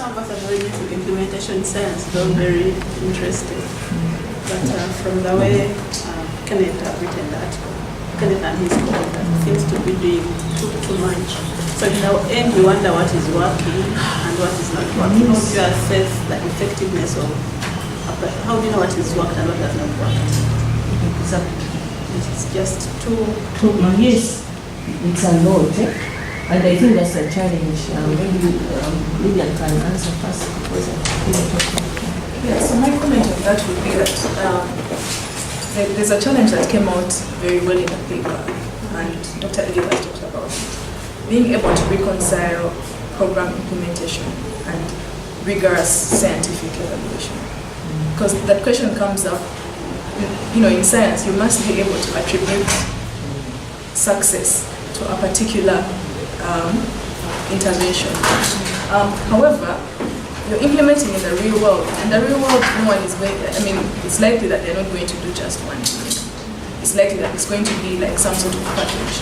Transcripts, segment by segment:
some of us are very into implementation science, though very interesting. But from the way Kenneth have written that, Kenneth and his co-author seems to be doing too much. So in the end, we wonder what is working and what is not working. How do you assess the effectiveness of, how do you know what is worked and what does not work? It's just too much. Yes, it's a lot. And I think that's a challenge. Maybe Lillian can answer first because yeah, so my comment on that would be that there's a challenge that came out very well in the paper, and Dr. Elliott has talked about it. Being able to reconcile program implementation and rigorous scientific evaluation. Because that question comes up, in science, you must be able to attribute success to a particular intervention. However, you're implementing in the real world, and the real world, no one is going, it's likely that they're not going to do just one thing. It's likely that it's going to be like some sort of package.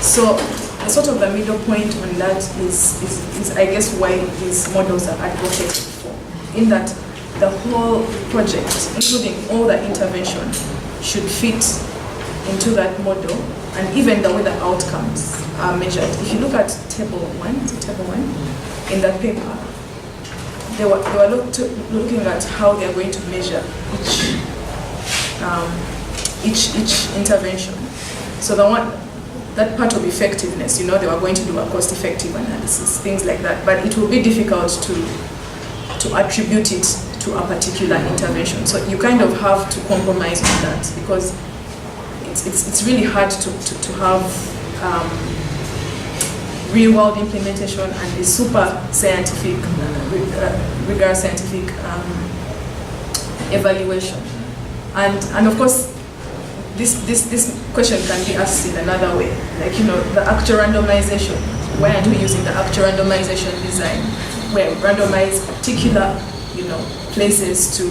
So the sort of the middle point on that is I guess why these models are advocated for, in that the whole project, including all the intervention, should fit into that model, and even the way the outcomes are measured. If you look at table 1 in that paper, they were looking at how they are going to measure each intervention. So that part of effectiveness, they were going to do a cost-effective analysis, things like that. But it will be difficult to attribute it to a particular intervention. So you kind of have to compromise on that, because it's really hard to have real-world implementation and a super scientific, rigorous scientific evaluation. And of course, this question can be asked in another way, like the actual randomization. Why aren't we using the actual randomization design, where we randomize particular places to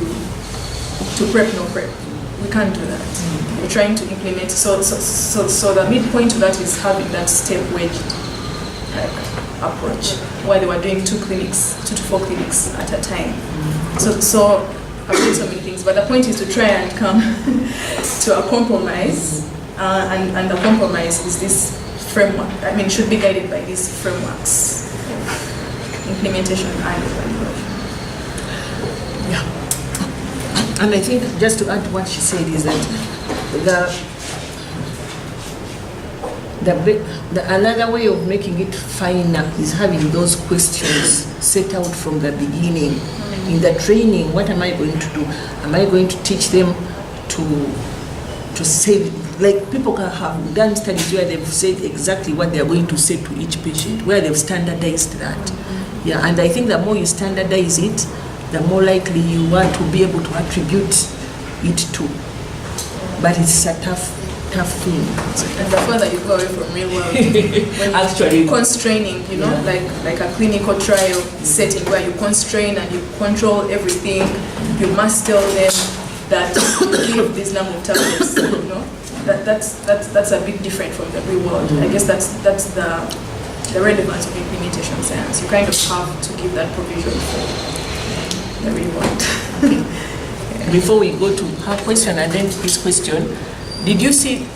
prep, no prep? We can't do that. We're trying to implement. So the midpoint to that is having that step-wedged approach, where they were doing 2 to 4 clinics at a time. So I've done so many things, but the point is to try and come to a compromise, and the compromise is this framework. Should be guided by these frameworks, implementation and evaluation. Yeah. And I think, just to add to what she said, is that another way of making it finer is having those questions set out from the beginning. In the training, what am I going to do? Am I going to teach them to say, like people can have done studies where they've said exactly what they're going to say to each patient, where they've standardized that. Yeah, and I think the more you standardize it, the more likely you are to be able to attribute it to. But it's a tough thing. And the further you go away from real world, when actually constraining, like a clinical trial setting where you constrain and you control everything, you must tell them that you give this number of tablets. That's a bit different from the real world. I guess that's the relevance of implementation science. You kind of have to give that provision for the real world. Yeah. Before we go to her question and then his question, did you see,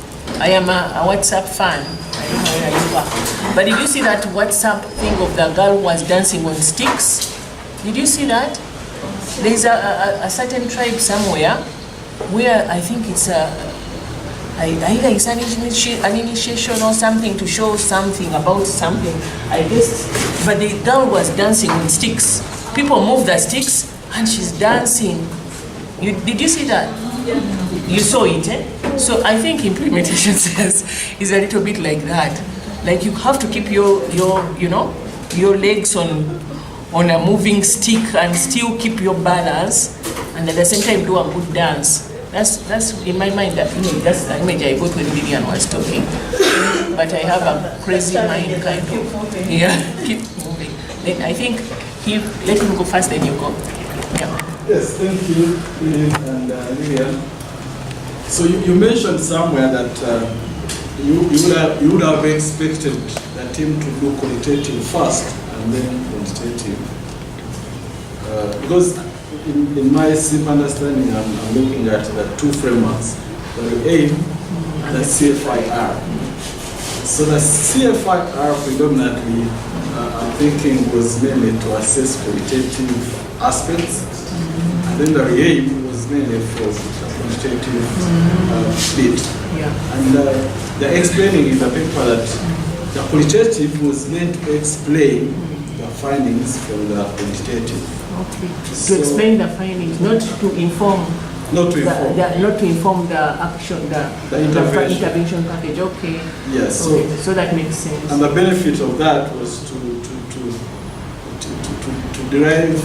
I am a WhatsApp fan, I don't know where you are, but did you see that WhatsApp thing of the girl who was dancing on sticks? Did you see that? There's a certain tribe somewhere where I think it's either it's an initiation or something to show something about something, I guess, but the girl was dancing with sticks. People move the sticks and she's dancing. Did you see that? Yeah. You saw it, eh? So I think implementation science is a little bit like that. Like you have to keep your legs on a moving stick and still keep your balance, and at the same time do a good dance. That's in my mind, that's the image I got when Vivian was talking. But I have a crazy mind kind of. Yeah, keep moving. Then I think let him go first, then you go. Yeah. Yes, thank you, and Lillian. So you mentioned somewhere that you would have expected the team to do qualitative first and then quantitative. because in my simple understanding, I'm looking at the two frameworks, the AIM and the CFIR. So the CFIR predominantly, I'm thinking, was mainly to assess qualitative aspects, and then the AIM was mainly for the quantitative bit. Yeah. And they're explaining in the paper that the qualitative was meant to explain the findings from the quantitative. Okay. So- To explain the findings, not to inform. Not to inform. Not to inform the action, the intervention. intervention package. Okay. Yes. Okay. So that makes sense. And the benefit of that was to derive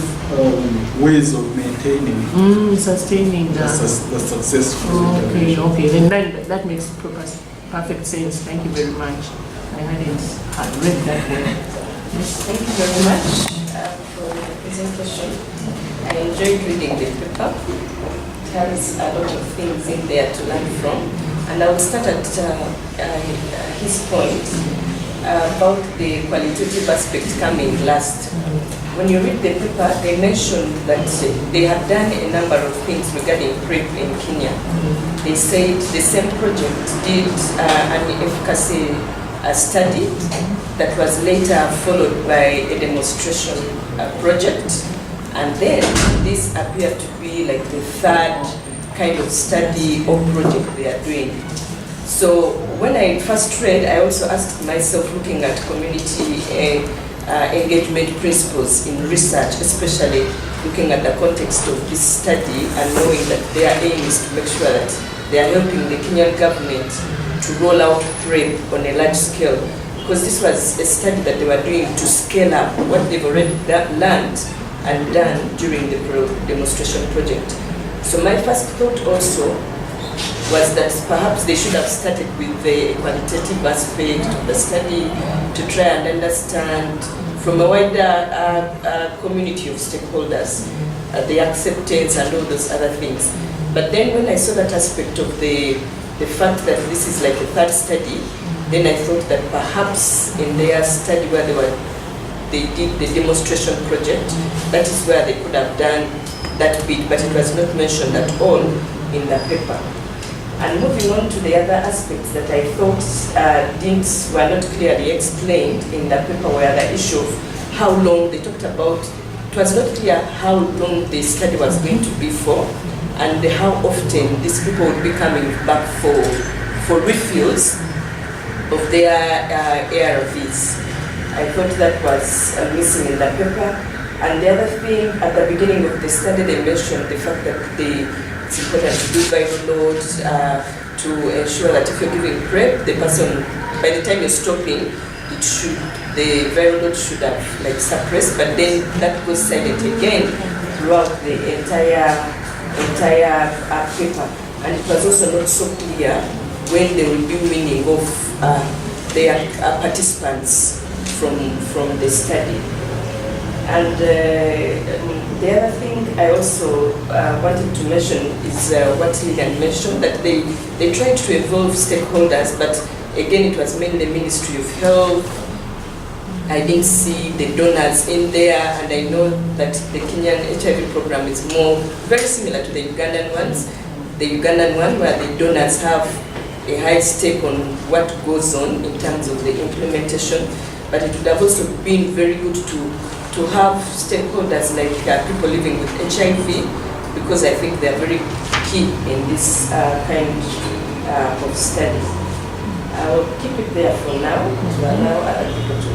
ways of maintaining Sustaining the successful Okay, intervention. okay, then that makes perfect sense. Thank you very much. I hadn't read that well. Yes. Thank you very much for the presentation. I enjoyed reading the paper. It has a lot of things in there to learn from. And I will start at his point about the qualitative aspect coming last. When you read the paper, they mentioned that they have done a number of things regarding PrEP in Kenya. They said the same project did an efficacy study that was later followed by a demonstration project. And then this appeared to be like the third kind of study or project they are doing. So when I first read, I also asked myself, looking at community engagement principles in research, especially looking at the context of this study and knowing that their aim is to make sure that they are helping the Kenyan government to roll out PrEP on a large scale. Because this was a study that they were doing to scale up what they've already learned and done during the demonstration project. So my first thought also was that perhaps they should have started with the qualitative aspect of the study to try and understand from a wider community of stakeholders the acceptance and all those other things. But then when I saw that aspect of the fact that this is like a third study, then I thought that perhaps in their study where they did the demonstration project, that is where they could have done that bit, but it was not mentioned at all in the paper. And moving on to the other aspects that I thought were not clearly explained in the paper were the issue of how long they talked about. It was not clear how long the study was going to be for, and how often these people would be coming back for refills of their ARVs. I thought that was missing in the paper. And the other thing, at the beginning of the study, they mentioned the fact that it's important to do viral loads to ensure that if you're giving PrEP, the person, by the time you're stopping, the viral load should have like suppressed, but then that goes silent again throughout the entire paper. And it was also not so clear when they will be weaning off their participants from the study. And the other thing I also wanted to mention is what Lillian mentioned, that they tried to involve stakeholders, but again, it was mainly the Ministry of Health. I didn't see the donors in there, and I know that the Kenyan HIV program is very similar to the Ugandan ones. The Ugandan one, where the donors have a high stake on what goes on in terms of the implementation, but it would have also been very good to have stakeholders like people living with HIV, because I think they are very key in this kind of study. I'll keep it there for now to allow other people to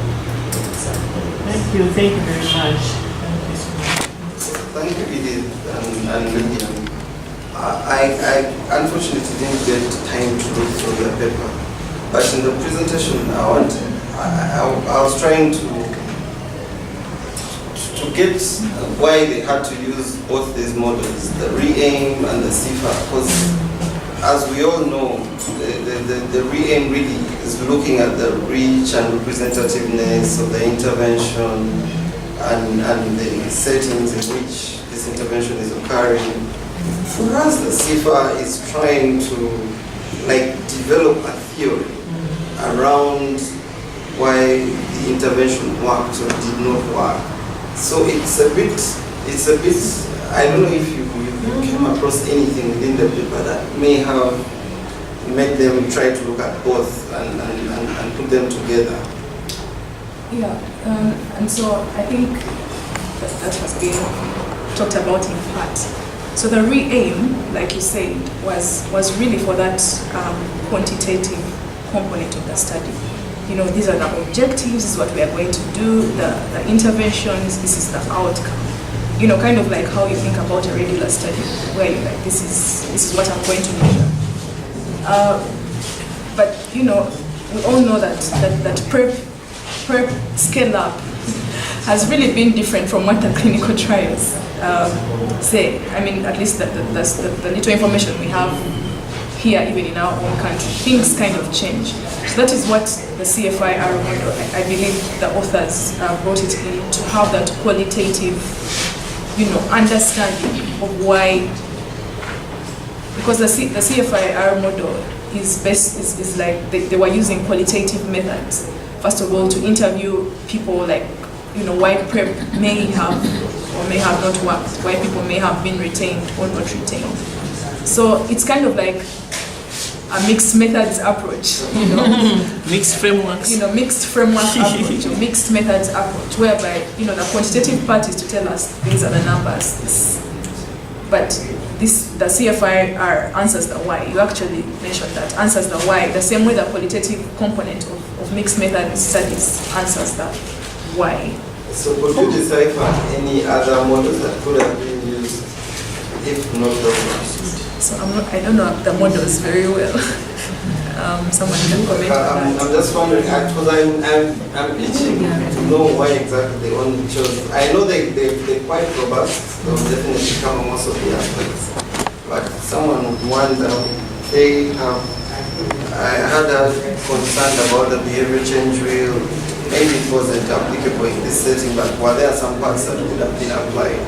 answer. Thank you very much. Thank you so much. Thank you, Edith and Lillian. I unfortunately didn't get time to look through the paper, but in the presentation I was trying to get why they had to use both these models, the RE-AIM and the CIFA, because as we all know, the RE-AIM really is looking at the reach and representativeness of the intervention and the settings in which this intervention is occurring. For us, the CIFA is trying to develop a theory around why the intervention worked or did not work. So it's a bit it's a bit, I don't know if you came across anything within the paper that may have made them try to look at both and put them together. Yeah, and so I think that has been talked about in part. So the re-aim, like you said, was really for that quantitative component of the study. You know, these are the objectives, this is what we are going to do, the interventions, this is the outcome. You know, kind of like how you think about a regular study, where you're like, this is what I'm going to measure. But you know, we all know that prep scale up has really been different from what the clinical trials say. I mean, at least the little information we have here, even in our own country, things kind of change. So that is what the CFIR model, I believe the authors brought it in to have that qualitative, you know, understanding of why, because the CFIR model is like they were using qualitative methods. First of all, to interview people, like, you know, why prep may have or may have not worked, why people may have been retained or not retained. So it's kind of like a mixed methods approach, you know. Mixed frameworks. You know, mixed framework approach, or mixed methods approach, whereby, you know, the quantitative part is to tell us these are the numbers. But the CFIR answers the why. You actually mentioned that, answers the why, the same way the qualitative component of mixed method studies answers the why. So could you decipher any other models that could have been used if not those? So I don't know the models very well. Someone can comment on that. I'm just wondering, because I'm itching to know why exactly they only chose. I know they're quite robust, they'll definitely cover most of the aspects. But someone would wonder, I had a concern about the behavior change wheel. Maybe it wasn't applicable in this setting, but were there some parts that would have been applied?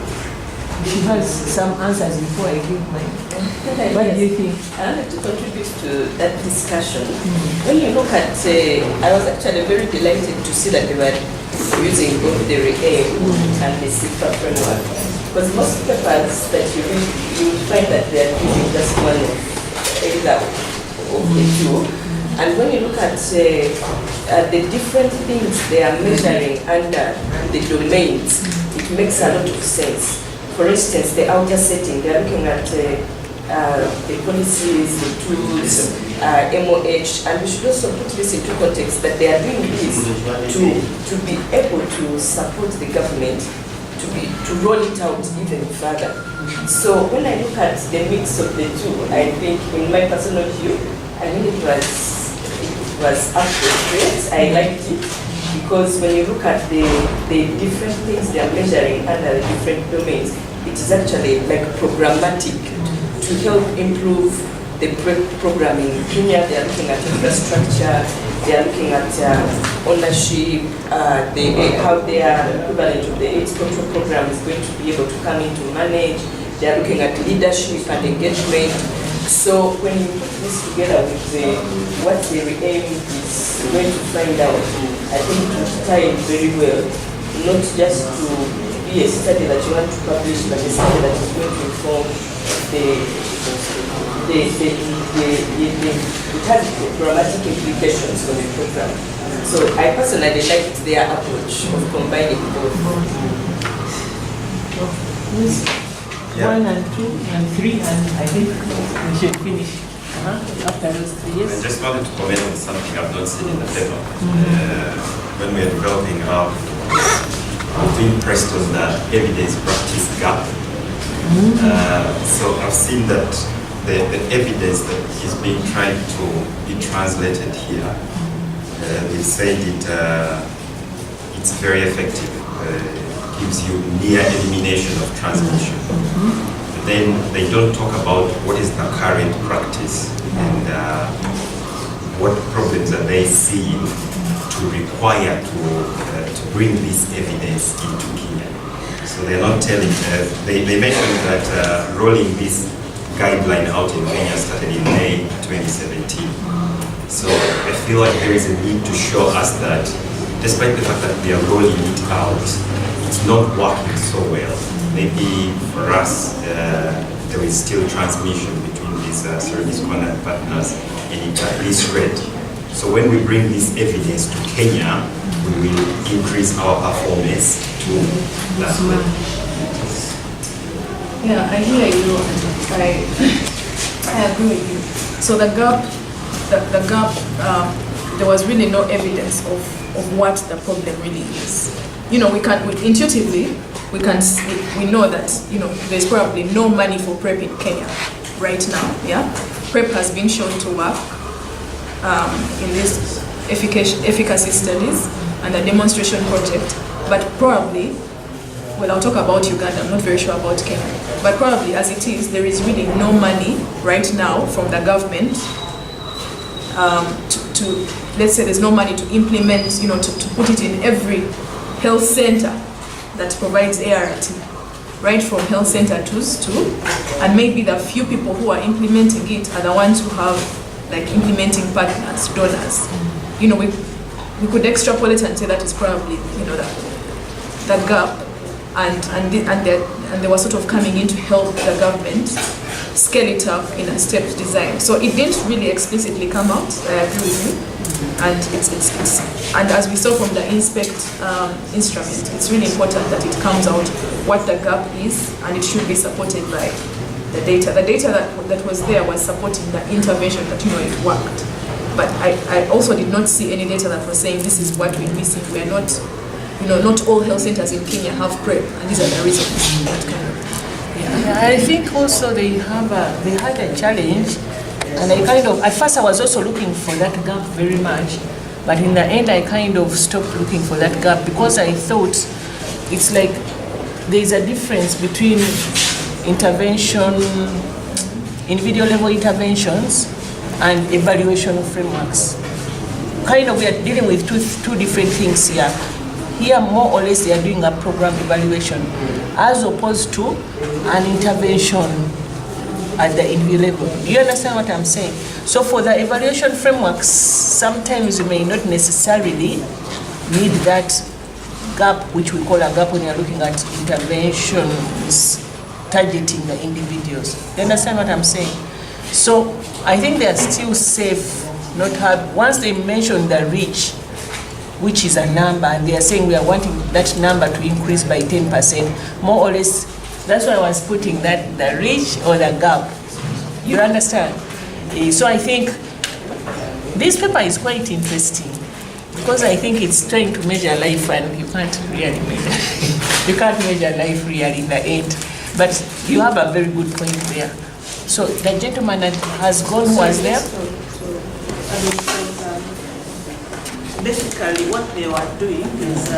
She has some answers before I give mine. What do you think? I wanted to contribute to that discussion. When you look at, I was actually very delighted to see that they were using both the re-aim and the CIFA framework. Because most papers that you read, you will find that they are using just one of either of the two. And when you look at the different things they are measuring under the domains, it makes a lot of sense. For instance, the outer setting, they are looking at the policies, the tools, MOH, and we should also put this into context that they are doing this to be able to support the government to roll it out even further. So when I look at the mix of the two, I think, in my personal view, I think it was appropriate. I liked it. Because when you look at the different things they are measuring under the different domains, it is actually like programmatic to help improve the programming. In Kenya, they are looking at infrastructure, they are looking at ownership, how their equivalent of the AIDS control program is going to be able to come in to manage. They are looking at leadership and engagement. So when you put this together with what the re-aim is going to find out, I think it will tie in very well, not just to be a study that you want to publish, but a study that is going to inform it has dramatic implications for the program. So I personally liked their approach of combining both. Yeah. 1 and 2 and 3, and I think we should finish after those 3 years. I just wanted to comment on something I've not seen in the paper. When we are developing our between Preston's evidence practice gap. So I've seen that the evidence that is being tried to be translated here, they said it's very effective. Gives you near elimination of transmission. But then they don't talk about what is the current practice and what problems are they seeing to require to bring this evidence into Kenya. So they're not telling, they mentioned that rolling this guideline out in Kenya started in May 2017. So I feel like there is a need to show us that despite the fact that we are rolling it out, it's not working so well. maybe for us, there is still transmission between these service contact partners, and it at least read. So when we bring this evidence to Kenya, we will increase our performance to that level. Yeah, I hear you. I agree with you. So the gap, there was really no evidence of what the problem really is. You know, we intuitively we know that, you know, there's probably no money for PrEP in Kenya right now. Yeah, PrEP has been shown to work in these efficacy studies and a demonstration project, but probably, well, I'll talk about Uganda, I'm not very sure about Kenya, but probably as it is, there is really no money right now from the government to let's say there's no money to implement, you know, to put it in every health center that provides ART, right from health center to, and maybe the few people who are implementing it are the ones who have like implementing partners, donors. You know, we could extrapolate and say that is probably, you know, that gap, and they were sort of coming in to help the government scale it up in a stepped design. So it didn't really explicitly come out. I agree with you. And and as we saw from the inspect instrument, it's really important that it comes out what the gap is, and it should be supported by the data. The data that was there was supporting the intervention that, you know, it worked. But I also did not see any data that was saying this is what we're missing. We are not, you know, not all health centers in Kenya have PrEP, and these are the reasons. That kind of. Yeah, I think also they had a challenge, and at first I was also looking for that gap very much, but in the end I kind of stopped looking for that gap because I thought it's like there's a difference between intervention, individual level interventions and evaluation frameworks. We are dealing with two different things here. Here, more or less, they are doing a program evaluation as opposed to an intervention at the individual level. Do you understand what I'm saying? So for the evaluation frameworks, sometimes you may not necessarily need that gap, which we call a gap when you're looking at interventions targeting the individuals. Do you understand what I'm saying? So I think they are still safe, not hard. Once they mention the reach, which is a number, and they are saying we are wanting that number to increase by 10%, more or less, that's why I was putting that, the reach or the gap. You understand? So I think this paper is quite interesting because I think it's trying to measure life, and you can't really measure. You can't measure life really in the end. But you have a very good point there. So the gentleman that has gone who was there? Basically, what they were doing is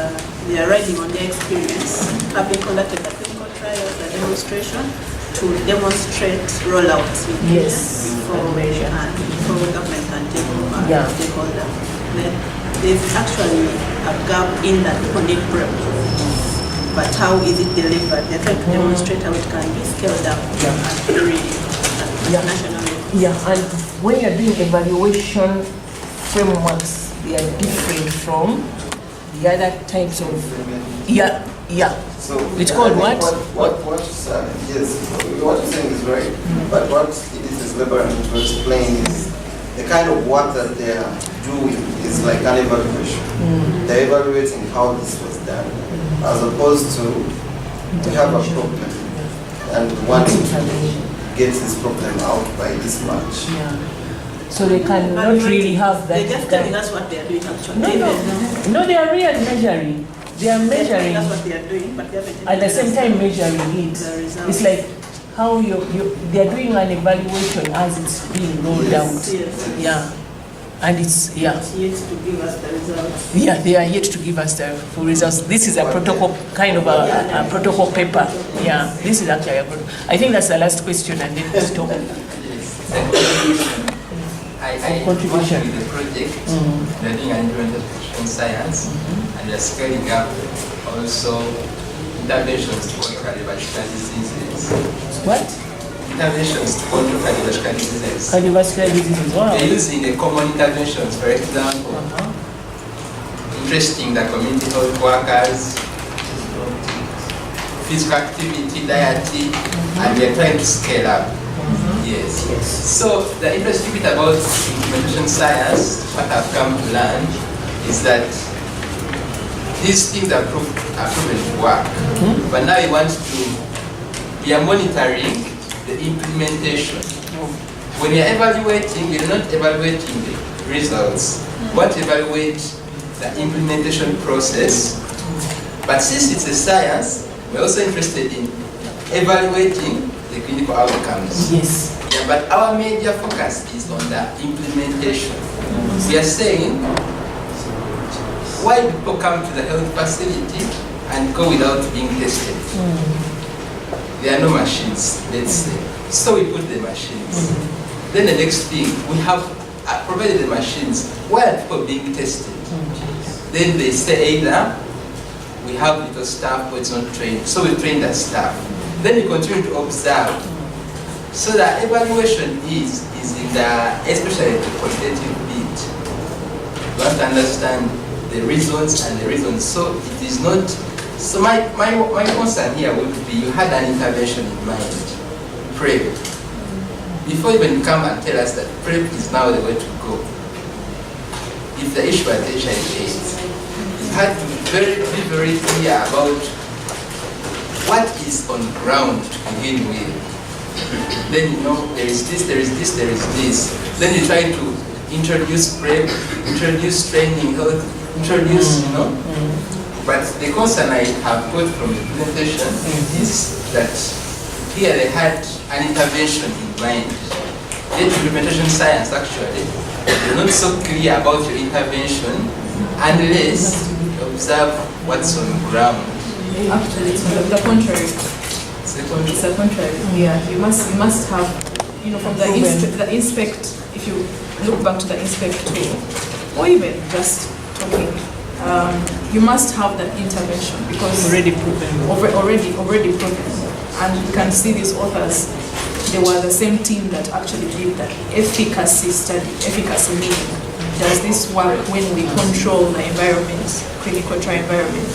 they are riding on their experience, having conducted the clinical trials, the demonstration, to demonstrate rollouts in Kenya before government can take over stakeholder. There's actually a gap in that people need PrEP, but how is it delivered? They're trying to demonstrate how it can be scaled up at very national level. Yeah, and when you're doing evaluation frameworks, they are different from the other types of, So it's called what? Yes, what you're saying is right, but what it is laboring to explain is the kind of work that they are doing is like an evaluation. They're evaluating how this was done, as opposed to we have a problem and want to get this problem out by this much. So they cannot really have that. They're just telling us what they are doing actually. No, they are really measuring. They are measuring. That's what they are doing, but they haven't At the same time measuring it. It's like how they are doing an evaluation as it's being rolled out. Yes. Yeah. And it's, It's yet to give us the results. Yeah, they are yet to give us the full results. This is a protocol, kind of a protocol paper. Yeah, this is actually a protocol. I think that's the last question, and then we stop. I Contribution. with the project, they're doing an implementation science, and they're scaling up also interventions to control cardiovascular diseases. What? Interventions to control cardiovascular diseases. Cardiovascular diseases. Wow. They're using the common interventions, for example, interesting the community health workers, physical activity, dietary, and we are trying to scale up. Yes. So the interesting bit about implementation science, what I've come to learn, is that these things are proven to work. But now we are monitoring the implementation. When you're evaluating, you're not evaluating the results, but evaluate the implementation process. But since it's a science, we're also interested in evaluating the clinical outcomes. Yes. Yeah, but our major focus is on the implementation. We are saying, why people come to the health facility and go without being tested? There are no machines, let's say. So we put the machines. Then the next thing, we have provided the machines. Why are people being tested? Then they say either we have little staff or it's not trained. So we train the staff. Then we continue to observe. So the evaluation is in the, especially the qualitative bit. You have to understand the reasons and the reasons. So it is not, so my concern here would be you had an intervention in mind, PrEP. Before even you come and tell us that PrEP is now the way to go. If the issue was HIV/AIDS, you had to be very clear about what is on ground to begin with. Then you know there is this, there is this, there is this. Then you try to introduce PrEP, introduce training, health, introduce, you know. But the concern I have got from the presentation is that here they had an intervention in mind. The implementation science actually, you're not so clear about your intervention unless you observe what's on ground. Actually, it's the contrary. It's the contrary. Yeah, you must have, you know, from the inspect. If you look back to the inspect tool, or even just talking, you must have that intervention because Already proven. Already proven. And you can see these authors. They were the same team that actually did that efficacy study. Efficacy meaning, does this work when we control the environment, clinical trial environment?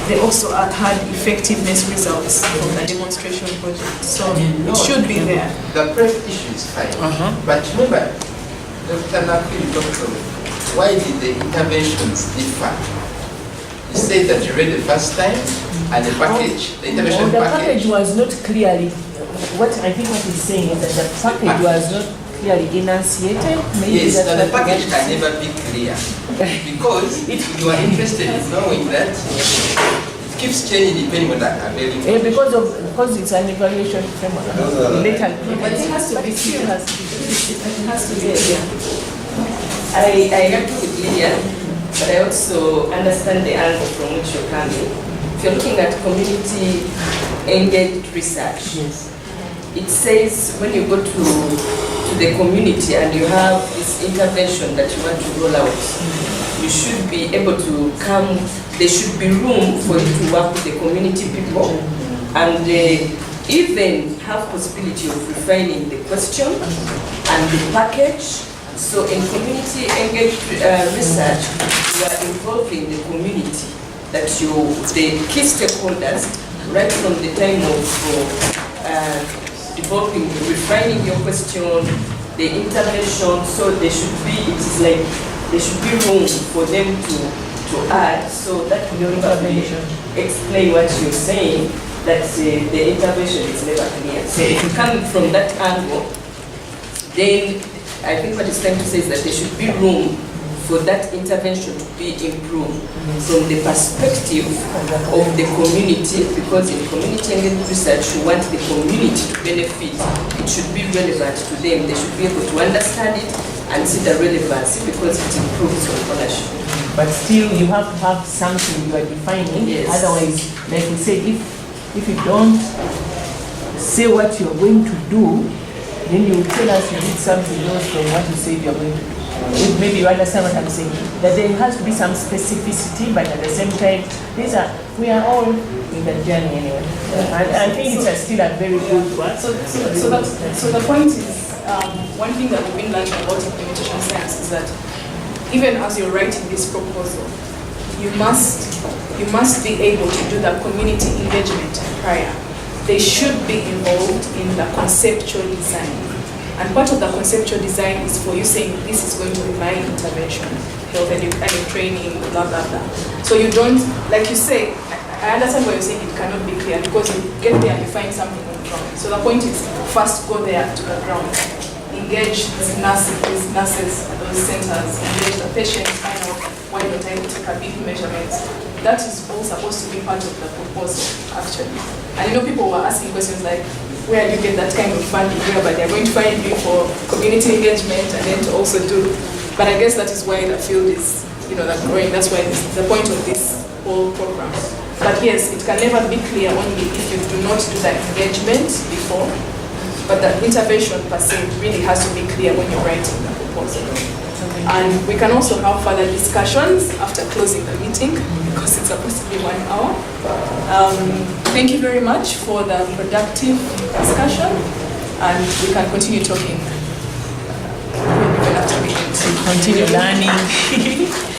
They also had effectiveness results from the demonstration project. So it should be there. The PrEP issue is fine. But remember, Dr. Nakwi talked of why did the interventions differ? You said that you read the first time and the package, the intervention the package. package was not clearly, what he's saying is that the package was not clearly enunciated. Maybe Yes, that's the what package can never be clear because you are interested in knowing that it keeps changing depending on that available. because it's an evaluation framework. Later, But it has to be clear. It has to be clear. I agree with Lydia, but I also understand the angle from which you're coming. If you're looking at community engaged research, it says when you go to the community and you have this intervention that you want to roll out, you should be able to come, there should be room for you to work with the community people and even have possibility of refining the question and the package. So in community engaged research, you are involving the community, that the key stakeholders, right from the time of developing, refining your question, the intervention, so there should be, there should be room for them to add, so that will probably explain what you're saying, that the intervention is never clear. So if you come from that angle, then I think what it's trying to say is that there should be room for that intervention to be improved from the perspective of the community, because in community engaged research, you want the community to benefit. It should be relevant to them. They should be able to understand it and see the relevancy because it improves your ownership. But still, you have to have something you are defining. Yes. Otherwise, like we say, if you don't say what you're going to do, then you tell us you did something else from what you said you're going to do. If maybe you understand what I'm saying, that there has to be some specificity, but at the same time, we are all in the journey anyway. And I think it's still a very good one. So the point is, one thing that we've been learning about implementation science is that even as you're writing this proposal, you must you must be able to do the community engagement prior. They should be involved in the conceptual design. And part of the conceptual design is for you saying, this is going to be my intervention, health and training, blah, blah, blah. So you don't, like you say, I understand what you're saying, it cannot be clear because you get there and you find something on the ground. So the point is, first go there to the ground. Engage these nurses at those centers, engage the patients, find out why don't I take a big measurements. That is all supposed to be part of the proposal, actually. And you know, people were asking questions like, where do you get that kind of funding, whereby they're going to find you for community engagement and then to also do. But I guess that is why the field is, that growing. That's why the point of this whole program. But yes, it can never be clear only if you do not do the engagement before. But the intervention per se really has to be clear when you're writing the proposal. And we can also have further discussions after closing the meeting because it's supposed to be 1 hour. Thank you very much for the productive discussion, and we can continue talking. Continue learning.